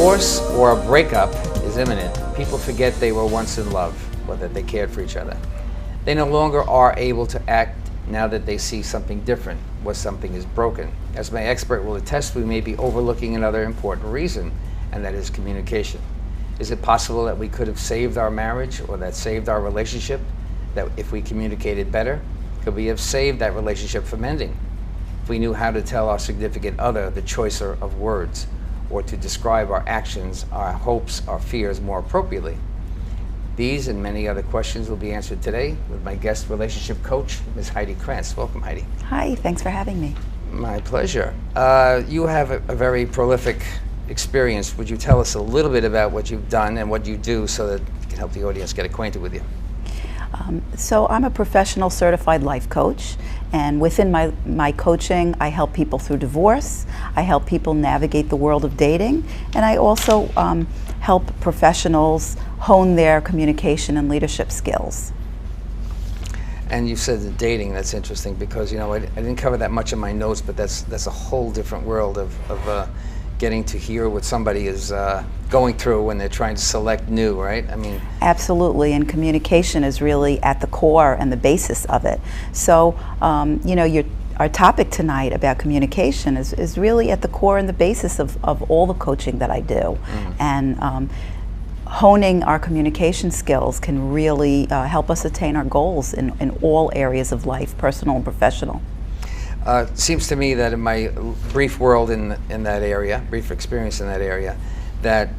divorce or a breakup is imminent, people forget they were once in love, or that they cared for each other. They no longer are able to act now that they see something different, or something is broken. As my expert will attest, we may be overlooking another important reason, and that is communication. Is it possible that we could have saved our marriage, or that saved our relationship, that if we communicated better? Could we have saved that relationship from ending? If we knew how to tell our significant other the choice of words, or to describe our actions, our hopes, our fears more appropriately. These and many other questions will be answered today with my guest relationship coach, Ms. Heidi Krantz. Welcome, Heidi. Hi, thanks for having me. My pleasure. You have a very prolific experience. Would you tell us a little bit about what you've done and what you do so that you can help the audience get acquainted with you? So I'm a professional certified life coach, and within my coaching, I help people through divorce, I help people navigate the world of dating, and I also help professionals hone their communication and leadership skills. And you said the dating, that's interesting because, you know, I didn't cover that much in my notes, but that's a whole different world of getting to hear what somebody is going through when they're trying to select new, right? I mean, absolutely, and communication is really at the core and the basis of it. So, you know, our topic tonight about communication is really at the core and the basis of all the coaching that I do. And honing our communication skills can really help us attain our goals in all areas of life, personal and professional. It seems to me that in my brief world in that area, brief experience in that area, that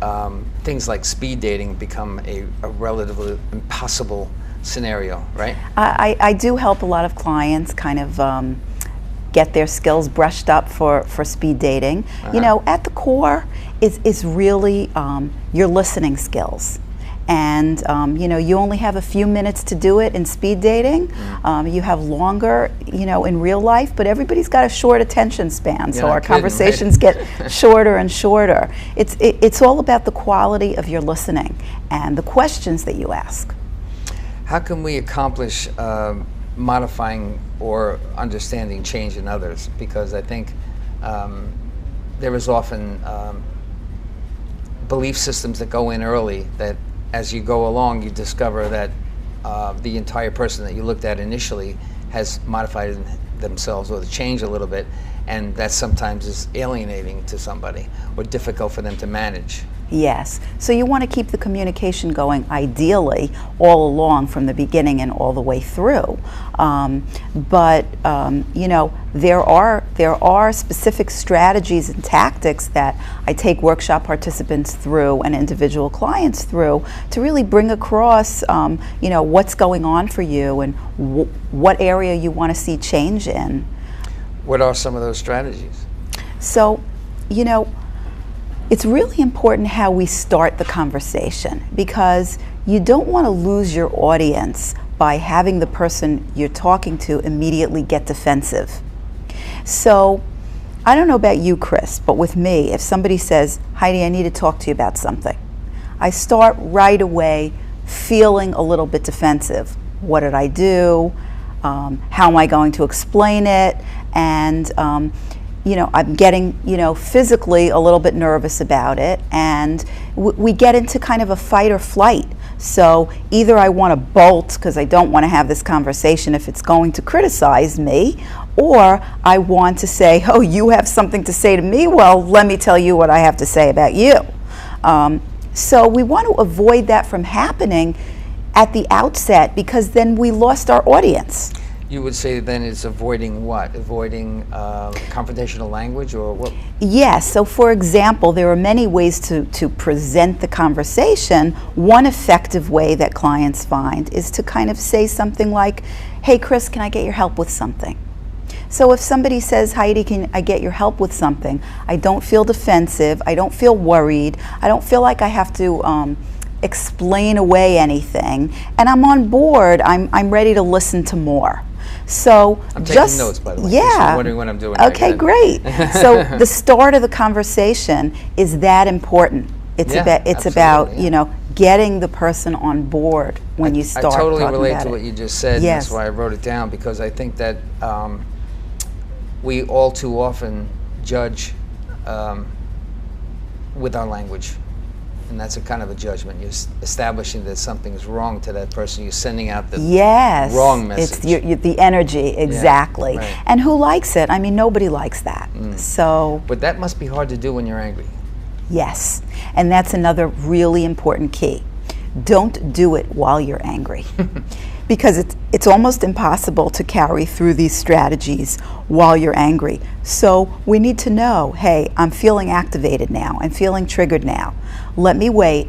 things like speed dating become a relatively impossible scenario, right? I do help a lot of clients kind of get their skills brushed up for speed dating. You know, at the core is really your listening skills. And you know, you only have a few minutes to do it in speed dating. You have longer, you know, in real life, but everybody's got a short attention span, so our conversations get shorter and shorter. It's all about the quality of your listening and the questions that you ask. How can we accomplish modifying or understanding change in others? Because I think there is often belief systems that go in early that as you go along, you discover that the entire person that you looked at initially has modified themselves or changed a little bit, and that sometimes is alienating to somebody or difficult for them to manage. Yes, so you want to keep the communication going ideally all along from the beginning and all the way through. But you know, there are specific strategies and tactics that I take workshop participants through and individual clients through to really bring across you know, what's going on for you and what area you want to see change in. What are some of those strategies? So, you know, it's really important how we start the conversation, because you don't want to lose your audience by having the person you're talking to immediately get defensive. So, I don't know about you, Chris, but with me, if somebody says, Heidi, I need to talk to you about something, I start right away feeling a little bit defensive. What did I do? How am I going to explain it? And you know, I'm getting, you know, physically a little bit nervous about it, and we get into kind of a fight or flight. So either I want to bolt because I don't want to have this conversation if it's going to criticize me, or I want to say, oh, you have something to say to me? Well, let me tell you what I have to say about you. So we want to avoid that from happening at the outset, because then we lost our audience. You would say then it's avoiding what? Avoiding confrontational language, or what? Yes, so for example, there are many ways to present the conversation. One effective way that clients find is to kind of say something like, hey Chris, can I get your help with something? So if somebody says, Heidi, can I get your help with something? I don't feel defensive, I don't feel worried, I don't feel like I have to explain away anything, and I'm on board, I'm ready to listen to more. So I'm taking notes, by the way. Yeah. I'm wondering what I'm doing. Okay, great. So the start of the conversation is that important. It's about you know, getting the person on board when you start. I totally talking relate about to it. what you just said. Yes. That's why I wrote it down, because I think that we all too often judge with our language. And that's a kind of a judgment. You're establishing that something is wrong to that person. You're sending out the Yes, wrong message. it's the energy, exactly. right. And who likes it? I mean, nobody likes that. So, But that must be hard to do when you're angry. yes, and that's another really important key. Don't do it while you're angry. Because it's almost impossible to carry through these strategies while you're angry. So we need to know, hey, I'm feeling activated now. I'm feeling triggered now. Let me wait.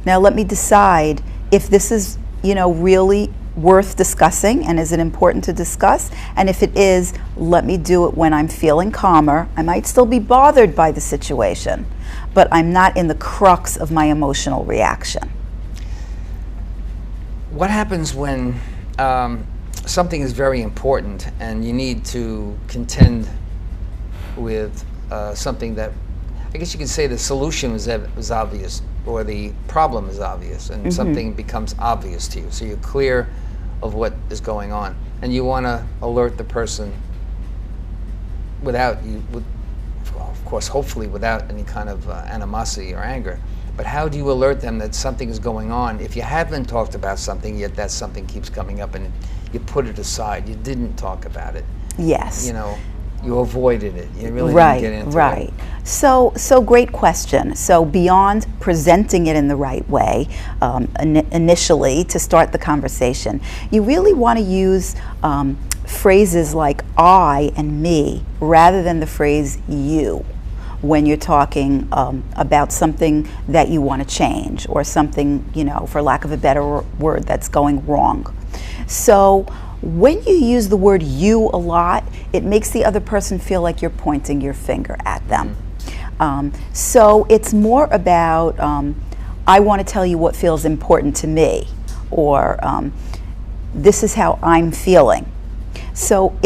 Now let me decide if this is, really worth discussing, and is it important to discuss? And if it is, let me do it when I'm feeling calmer. I might still be bothered by the situation, but I'm not in the crux of my emotional reaction. What happens when something is very important and you need to contend with something that, I guess you could say the solution is obvious, or the problem is obvious, and something becomes obvious to you. So you're clear of what is going on, and you want to alert the person without, of course, hopefully without any kind of animosity or anger. But how do you alert them that something is going on if you haven't talked about something, yet that something keeps coming up and you put it aside, you didn't talk about it? Yes. You avoided it. You really didn't get into it. Right. So great question. So beyond presenting it in the right way, initially to start the conversation, you really want to use phrases like I and me rather than the phrase you, when you're talking about something that you want to change, or something, for lack of a better word, that's going wrong. So when you use the word you a lot, it makes the other person feel like you're pointing your finger at them. So it's more about, I want to tell you what feels important to me, or this is how I'm feeling. So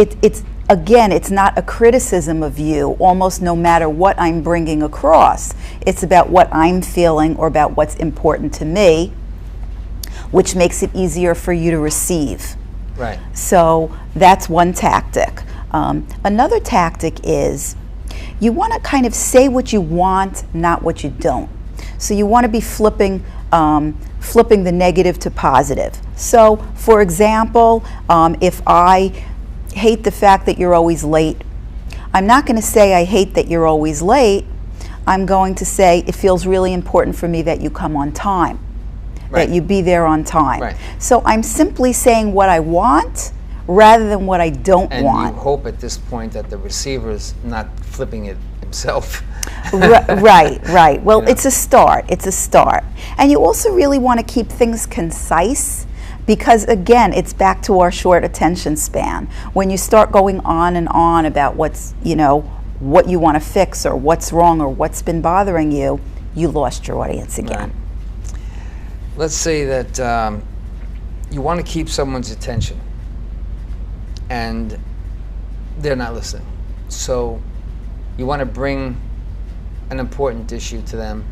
again, it's not a criticism of you, almost no matter what I'm bringing across. It's about what I'm feeling, or about what's important to me, which makes it easier for you to receive. Right. So that's one tactic. Another tactic is you want to kind of say what you want, not what you don't. So you want to be flipping the negative to positive. So, for example, if I hate the fact that you're always late, I'm not going to say I hate that you're always late. I'm going to say it feels really important for me that you come on time, Right. that you be there on time. Right. So I'm simply saying what I want rather than what I don't And want. you hope at this point that the receiver is not flipping it himself. Right. Well, it's a start. It's a start. And you also really want to keep things concise, because again, it's back to our short attention span. When you start going on and on about what's, what you want to fix, or what's wrong, or what's been bothering you, you lost your audience again. Right. Let's say that you want to keep someone's attention and they're not listening. So you want to bring an important issue to them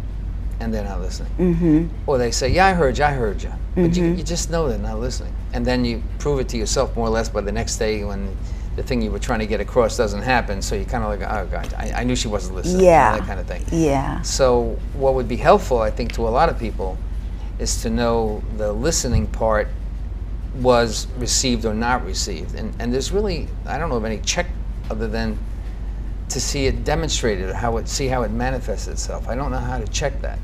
and they're not listening. Or they say, yeah, I heard you. But you just know they're not listening. And then you prove it to yourself more or less by the next day when the thing you were trying to get across doesn't happen. So you kind of like, oh God, I knew she wasn't listening. Yeah. That kind of thing. Yeah. So what would be helpful, I think, to a lot of people is to know the listening part was received or not received. And there's really, I don't know of any check other than to see it demonstrated, see how it manifests itself. I don't know how to check that.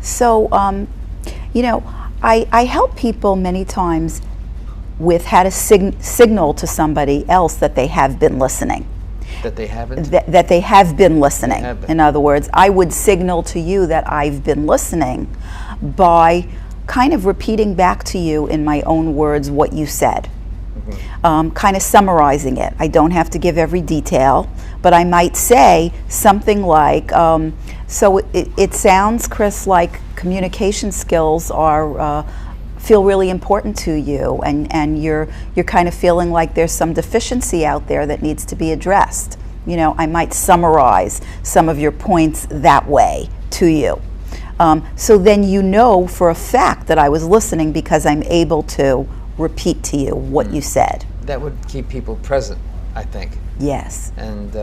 So, I help people many times with how to signal to somebody else that they have been listening. That they haven't? That they have been listening. Have been. In other words, I would signal to you that I've been listening by kind of repeating back to you in my own words what you said. Kind of summarizing it. I don't have to give every detail, but I might say something like, so it sounds, Chris, like communication skills are feel really important to you, and you're kind of feeling like there's some deficiency out there that needs to be addressed. I might summarize some of your points that way to you. So then you know for a fact that I was listening because I'm able to repeat to you what you said. That would keep people present, I think. Yes. And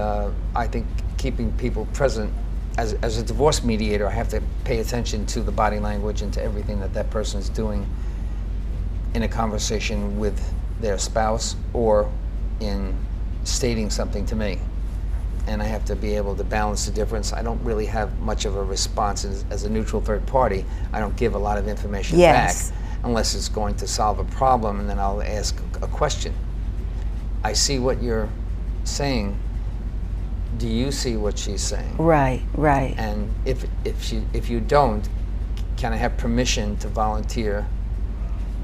I think keeping people present as a divorce mediator, I have to pay attention to the body language and to everything that that person is doing in a conversation with their spouse or in stating something to me. And I have to be able to balance the difference. I don't really have much of a response as a neutral third party. I don't give a lot of information Yes. back unless it's going to solve a problem, and then I'll ask a question. I see what you're saying. Do you see what she's saying? Right, right. And if you don't, can I have permission to volunteer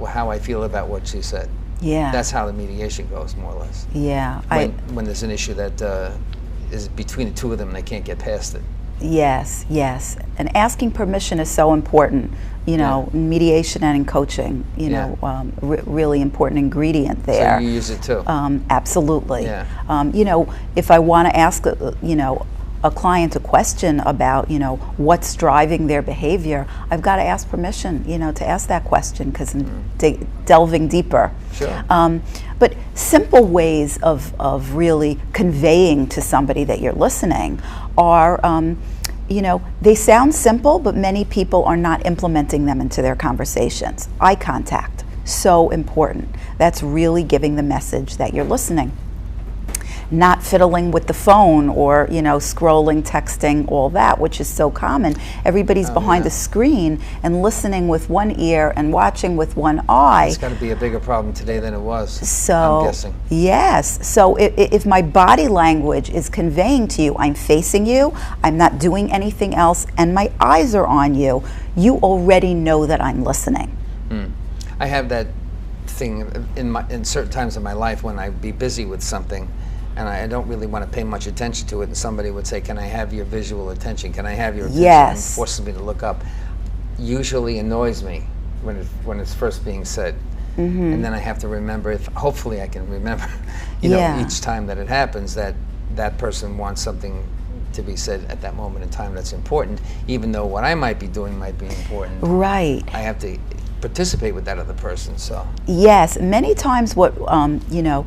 how I feel about what she said? Yeah. That's how the mediation goes, more or less. Yeah. When there's an issue that is between the two of them and they can't get past it. Yes, yes. And asking permission is so important, you know, in mediation and in coaching, you know, really important ingredient there. So you use it too? Absolutely. Yeah. You know, if I want to ask, you know, a client a question about, you know, what's driving their behavior, I've got to ask permission, you know, to ask that question because I'm delving deeper. Sure. But simple ways of really conveying to somebody that you're listening are, you know, they sound simple, but many people are not implementing them into their conversations. Eye contact, so important. That's really giving the message that you're listening. Not fiddling with the phone or, you know, scrolling, texting, all that, which is so common. Everybody's behind a screen and listening with one ear and watching with one eye. It's got to be a bigger problem today than it was, So, I'm guessing. yes. So if my body language is conveying to you, I'm facing you, I'm not doing anything else, and my eyes are on you, you already know that I'm listening. I have that thing in certain times in my life when I'd be busy with something and I don't really want to pay much attention to it, and somebody would say, can I have your visual attention? Can I have your attention? Yes. And forces me to look up. Usually annoys me when it's first being said. And then I have to remember, hopefully I can remember, you know, each time that it happens, that that person wants something to be said at that moment in time that's important, even though what I might be doing might be important. Right. I have to participate with that other person, so. Yes, many times what, you know,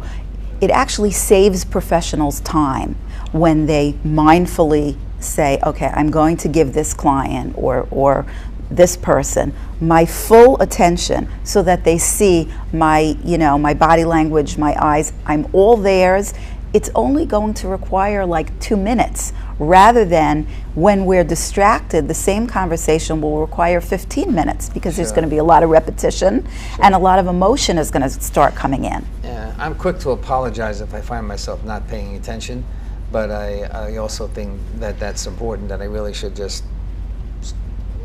it actually saves professionals time when they mindfully say, okay, I'm going to give this client or this person my full attention so that they see my, you know, my body language, my eyes, I'm all theirs. It's only going to require like 2 minutes, rather than when we're distracted, the same conversation will require 15 minutes because there's going to be a lot of repetition and a lot of emotion is going to start coming in. Yeah, I'm quick to apologize if I find myself not paying attention, but I also think that that's important, that I really should just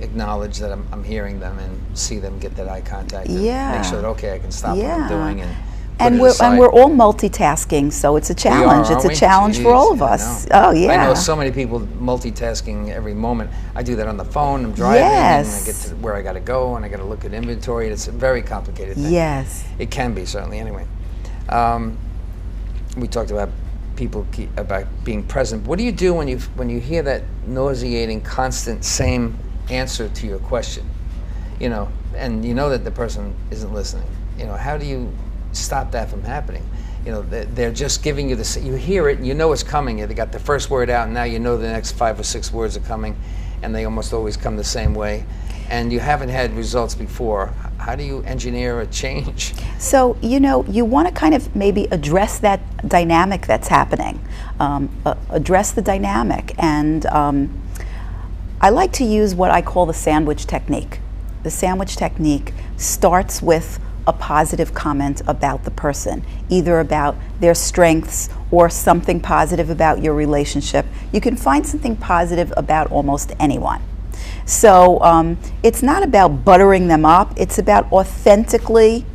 acknowledge that I'm hearing them and see them get that eye contact and make sure that, okay, I can stop what I'm doing and And we're all multitasking, so it's a challenge. It's a challenge for all of us. Oh, yeah. I know so many people multitasking every moment. I do that on the phone. I'm driving, and I get to where I got to go, and I got to look at inventory. It's a very complicated thing. Yes. It can be, certainly. Anyway, we talked about people about being present. What do you do when you hear that nauseating, constant, same answer to your question? You know, and you know that the person isn't listening. You know, how do you stop that from happening? You know, they're just giving you you hear it and you know it's coming. They got the first word out and now you know the next 5 or 6 words are coming, and they almost always come the same way, and you haven't had results before. How do you engineer a change? So, you know, you want to kind of maybe address that dynamic that's happening. Address the dynamic, and I like to use what I call the sandwich technique. The sandwich technique starts with a positive comment about the person, either about their strengths or something positive about your relationship. You can find something positive about almost anyone. So it's not about buttering them up, it's about authentically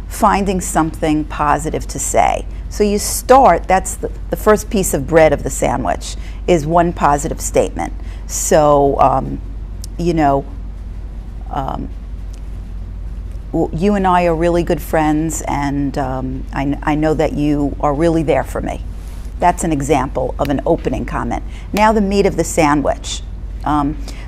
finding something positive to say. So you start, that's the first piece of bread of the sandwich, is one positive statement. So, you know, you and I are really good friends, and I know that you are really there for me. That's an example of an opening comment. Now the meat of the sandwich.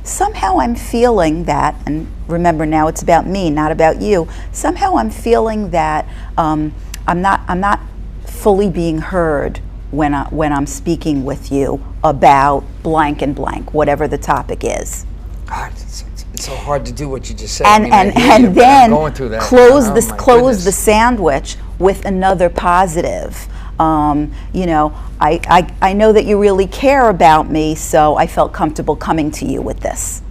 Somehow I'm feeling that, and remember now it's about me, not about you. Somehow I'm feeling that I'm not fully being heard when I'm speaking with you about blank and blank, whatever the topic is. God, it's so hard to do what you just said. And I hear you, but then I'm going through that. close Oh, this my close the goodness. sandwich with another positive. You know, I know that you really care about me, so I felt comfortable coming to you with this.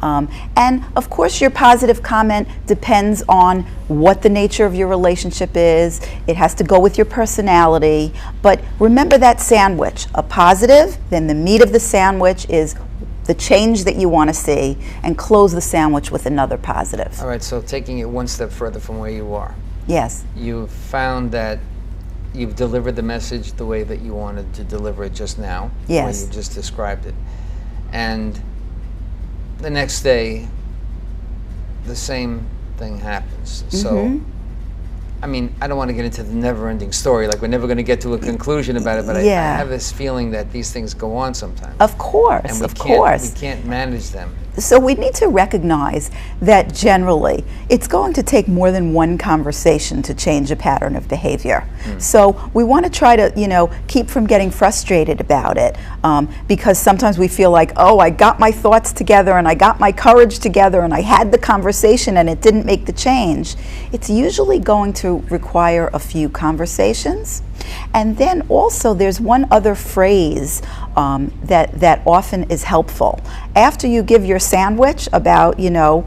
And of course, your positive comment depends on what the nature of your relationship is. It has to go with your personality. But remember that sandwich, a positive, then the meat of the sandwich is the change that you want to see, and close the sandwich with another positive. All right, so taking it one step further from where you are, Yes. you've found that you've delivered the message the way that you wanted to deliver it just now, the way Yes. you just described it. And the next day, the same thing happens. So, I mean, I don't want to get into the never-ending story, like we're never going to get to a conclusion about it, but I Yeah. have this feeling that these things go on sometimes. Of course, And of course. we can't manage them. So we need to recognize that generally it's going to take more than one conversation to change a pattern of behavior. So we want to try to, you know, keep from getting frustrated about it, because sometimes we feel like, oh, I got my thoughts together and I got my courage together and I had the conversation and it didn't make the change. It's usually going to require a few conversations. And then also there's one other phrase that often is helpful. After you give your sandwich about, you know,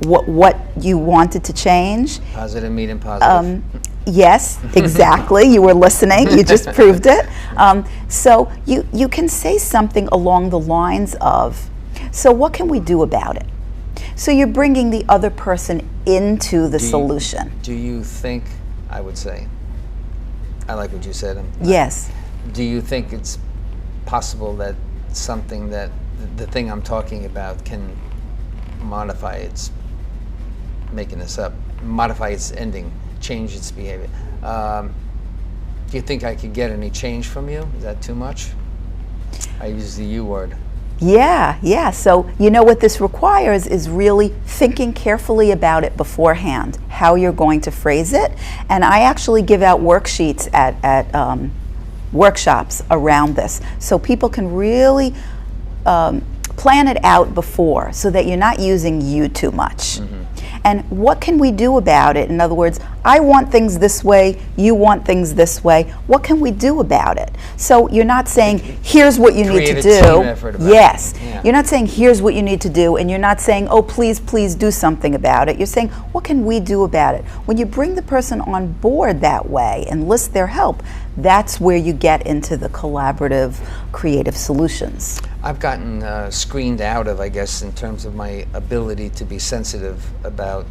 what you wanted to change. Positive, meat, and positive. Yes, exactly. You were listening. You just proved it. So you can say something along the lines of, so what can we do about it? So you're bringing the other person into the solution. Do you think, I would say, I like what you said. Yes. Do you think it's possible that something that the thing I'm talking about can modify its, making this up, modify its ending, change its behavior? Do you think I could get any change from you? Is that too much? I use the U word. Yeah. So you know what this requires is really thinking carefully about it beforehand, how you're going to phrase it. And I actually give out worksheets at workshops around this, so people can really plan it out before, so that you're not using you too much. And what can we do about it? In other words, I want things this way, you want things this way. What can we do about it? So you're not saying, here's what you need to Create a do. team effort about it. Yes. Yeah. You're not saying, here's what you need to do, and you're not saying, oh, please do something about it. You're saying, what can we do about it? When you bring the person on board that way and list their help, that's where you get into the collaborative, creative solutions. I've gotten screened out of, I guess, in terms of my ability to be sensitive about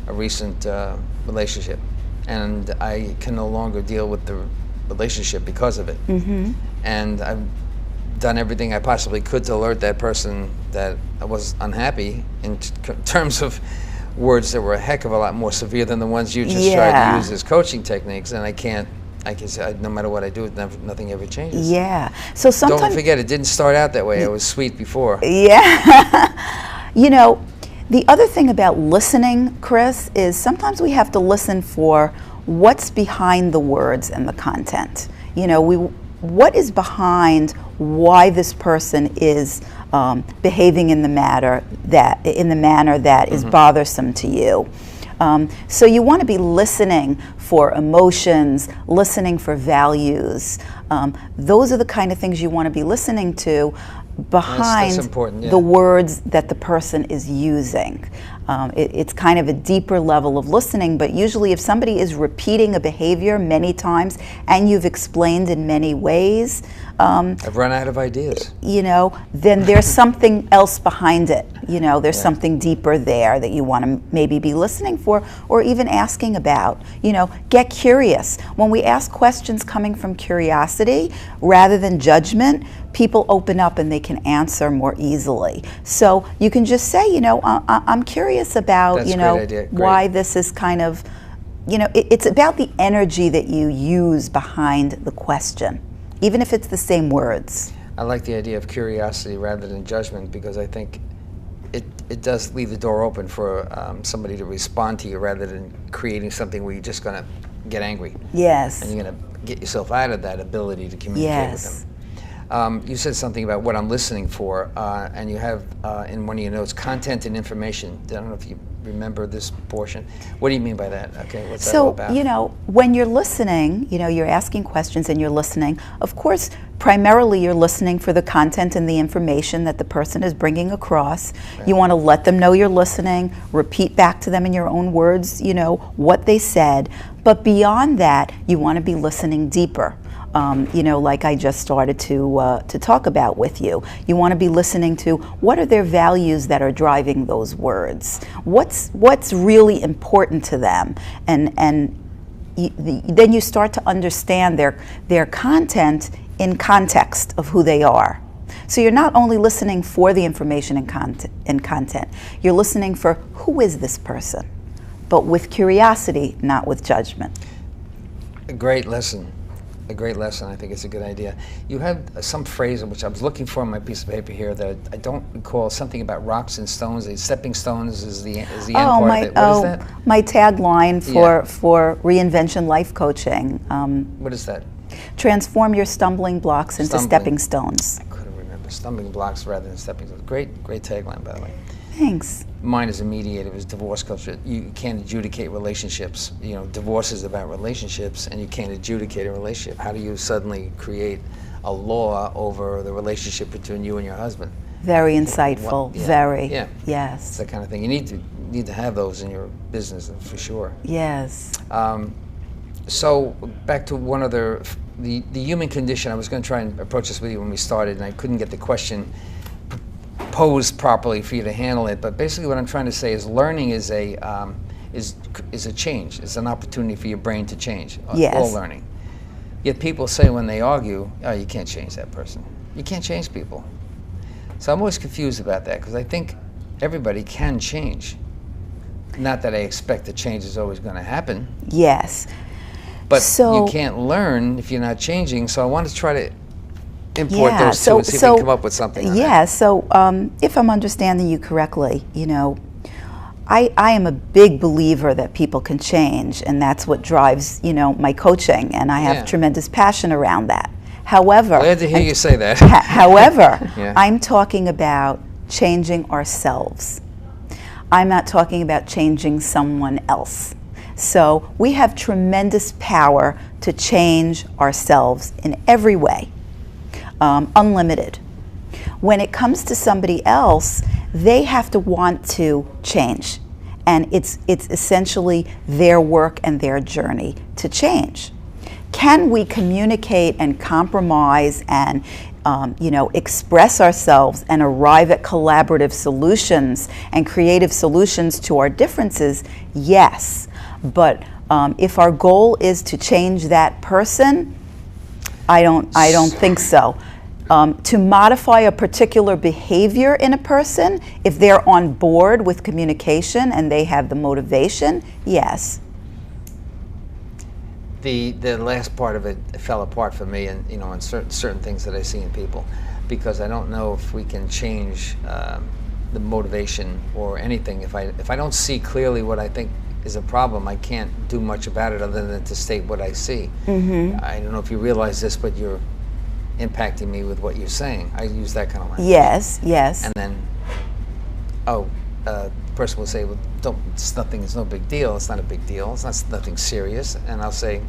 a recent relationship, and I can no longer deal with the relationship because of it. And I've done everything I possibly could to alert that person that I was unhappy in terms of words that were a heck of a lot more severe than the ones you just tried to use as coaching techniques, and I can't. I can say, no matter what I do, nothing ever changes. Yeah. So sometimes, don't forget, it didn't start out that way. I was sweet before. Yeah. You know, the other thing about listening, Chris, is sometimes we have to listen for what's behind the words and the content. You know, what is behind why this person is behaving in the manner that is bothersome to you. So you want to be listening for emotions, listening for values. Those are the kind of things you want to be listening to behind that's important, yeah. the words that the person is using. It's kind of a deeper level of listening, but usually if somebody is repeating a behavior many times and you've explained in many ways, I've run out of ideas. you know, then there's something else behind it. You know, there's something deeper there that you want to maybe be listening for, or even asking about. You know, get curious. When we ask questions coming from curiosity rather than judgment, people open up and they can answer more easily. So you can just say, you know, I'm curious about, That's you know, a great idea. Great. why this is kind of, you know, it's about the energy that you use behind the question, even if it's the same words. I like the idea of curiosity rather than judgment, because I think it does leave the door open for somebody to respond to you rather than creating something where you're just going to get angry. Yes. And you're going to get yourself out of that ability to communicate with Yes. them. You said something about what I'm listening for, and you have in one of your notes, content and information. I don't know if you remember this portion. What do you mean by that? Okay, what's that all So, about? you know, when you're listening, you know, you're asking questions and you're listening. Of course, primarily you're listening for the content and the information that the person is bringing across. You want to let them know you're listening, repeat back to them in your own words, you know, what they said. But beyond that, you want to be listening deeper. You know, like I just started to talk about with you. You want to be listening to what are their values that are driving those words. What's really important to them, and then you start to understand their content in context of who they are. So you're not only listening for the information and content. You're listening for who is this person, but with curiosity, not with judgment. A great lesson. A great lesson. I think it's a good idea. You have some phrase which I was looking for on my piece of paper here that I don't recall. Something about rocks and stones. The stepping stones is the end part of it. What is that? My tagline for Reinvention Life Coaching. What is that? Transform your stumbling blocks into stepping stones. I couldn't remember. Stumbling blocks rather than stepping stones. Great tagline, by the way. Thanks. Mine as a mediator is divorce culture. You can't adjudicate relationships. You know, divorce is about relationships, and you can't adjudicate a relationship. How do you suddenly create a law over the relationship between you and your husband? Very insightful. Very. Yeah. Yes. It's that kind of thing. You need to have those in your business for sure. Yes. So back to one other, the human condition. I was going to try and approach this with you when we started, and I couldn't get the question posed properly for you to handle it. But basically, what I'm trying to say is, learning is a change. It's an opportunity for your brain to change. Yes. All learning. Yet people say when they argue, "Oh, you can't change that person. You can't change people." So I'm always confused about that, because I think everybody can change. Not that I expect the change is always going to happen. Yes. But So- you can't learn if you're not changing. So I want to try to import those two and see if we can come up with something. Yeah. So if I'm understanding you correctly, you know, I am a big believer that people can change, and that's what drives, you know, my coaching, and I have tremendous passion around that. However, Glad to hear you say that. However, Yeah. I'm talking about changing ourselves. I'm not talking about changing someone else. So we have tremendous power to change ourselves in every way, unlimited. When it comes to somebody else, they have to want to change, and it's essentially their work and their journey to change. Can we communicate and compromise and you know, express ourselves and arrive at collaborative solutions and creative solutions to our differences? Yes. But if our goal is to change that person, I don't think so. To modify a particular behavior in a person, if they're on board with communication and they have the motivation, yes. The last part of it fell apart for me, and you know, in certain things that I see in people, because I don't know if we can change the motivation or anything. If I don't see clearly what I think is a problem, I can't do much about it other than to state what I see. Mm-hmm. I don't know if you realize this, but you're impacting me with what you're saying. I use that kind of language. Yes, yes. And then, the person will say, "Well, it's nothing. It's no big deal. It's not a big deal. It's not nothing serious." And I'll say,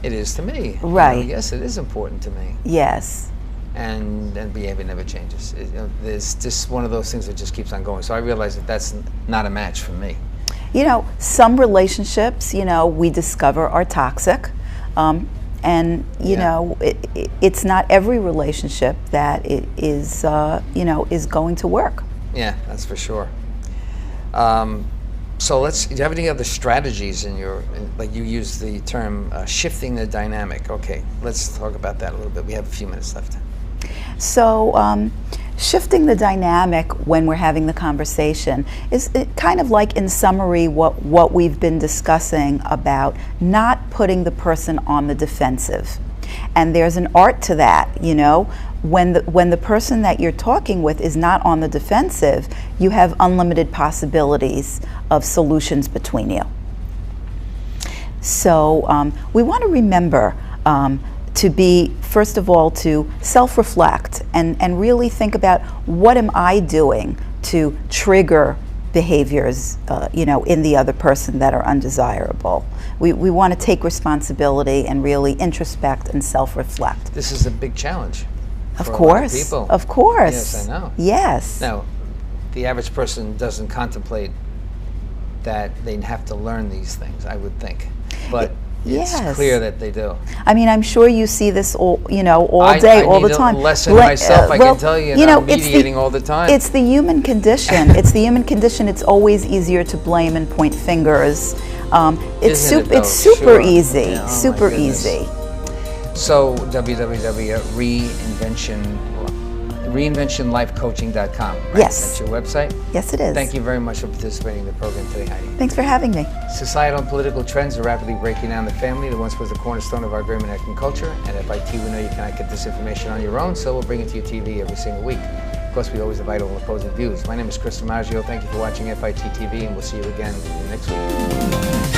"It is to me." Right. You know, yes, it is important to me. Yes. And behavior never changes. There's just one of those things that just keeps on going. So I realize that that's not a match for me. You know, some relationships, you know, we discover are toxic. And, you know, it's not every relationship that is, you know, is going to work. Yeah, that's for sure. So do you have any other strategies like you use the term shifting the dynamic? Okay, let's talk about that a little bit. We have a few minutes left. So shifting the dynamic when we're having the conversation is kind of like, in summary, what we've been discussing about not putting the person on the defensive. And there's an art to that, you know. When the person that you're talking with is not on the defensive, you have unlimited possibilities of solutions between you. So we want to remember to be, first of all, to self-reflect and really think about, what am I doing to trigger behaviors, in the other person that are undesirable. We want to take responsibility and really introspect and self-reflect. This is a big challenge. Of for a lot course, people. of course. Yes, I know. Yes. Now, the average person doesn't contemplate that they have to learn these things, I would think. But it's Yes. clear that they do. I mean, I'm sure you see this all, all I day, need all the time. a lesson Bla- myself, I well, can tell you, and I'm it's mediating all the time. It's the human condition. It's the human condition. It's always easier to blame and point fingers. It's Isn't it, it's though? super Sure. easy, Yeah, oh my super goodness. easy. So reinventionlifecoaching.com, right? Yes. That's your website? Yes, it is. Thank you very much for participating in the program today, Heidi. Thanks for having me. Societal and political trends are rapidly breaking down the family that once was the cornerstone of our great American culture. At FIT, we know you cannot get this information on your own, so we'll bring it to your TV every single week. Of course, we always invite all opposing views. My name is Chris DiMaggio. Thank you for watching FIT TV, and we'll see you again next week.